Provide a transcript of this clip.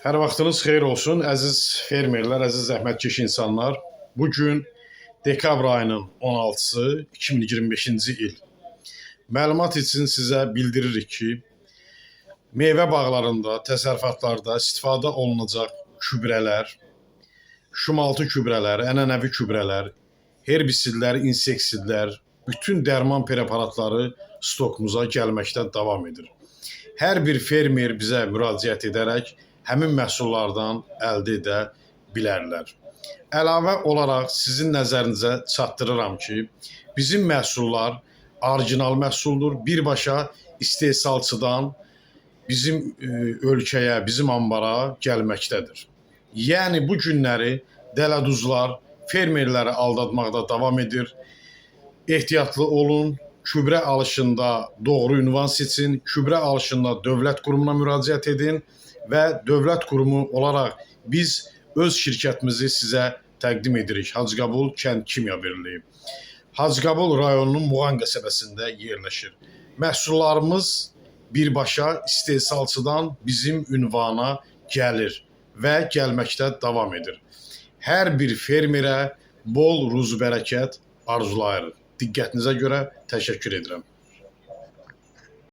Hər vaxtınız xeyir olsun, əziz fermerlər, əziz zəhmətkeş insanlar. Bugün dekabr ayının 16-sı 2025-ci il. Məlumat üçün sizə bildiririk ki, meyvə bağlarında, təsərrüfatlarda istifadə olunacaq gübrələr, şumaltı gübrələr, ənənəvi gübrələr, herbisidlər, inseksidlər, bütün dərman preparatları stokumuza gəlməkdə davam edir. Hər bir fermer bizə müraciət edərək həmin məhsullardan əldə edə bilərlər. Əlavə olaraq sizin nəzərinizə çatdırıram ki, bizim məhsullar orijinal məhsuldur. Birbaşa istehsalçıdan bizim ölkəyə, bizim ambara gəlməkdədir. Yəni bu günləri dələduzlar fermerləri aldatmaqda davam edir. Ehtiyatlı olun, gübrə alışında doğru ünvan seçin, gübrə alışında dövlət qurumuna müraciət edin və dövlət qurumu olaraq biz öz şirkətimizi sizə təqdim edirik. Hacıqabul Kənd Kimya Birliyi. Hacıqabul rayonunun Muğan qəsəbəsində yerləşir. Məhsullarımız birbaşa istehsalçıdan bizim ünvana gəlir və gəlməkdə davam edir. Hər bir fermerə bol ruzi bərəkət arzulayırıq. Diqqətinizə görə təşəkkür edirəm.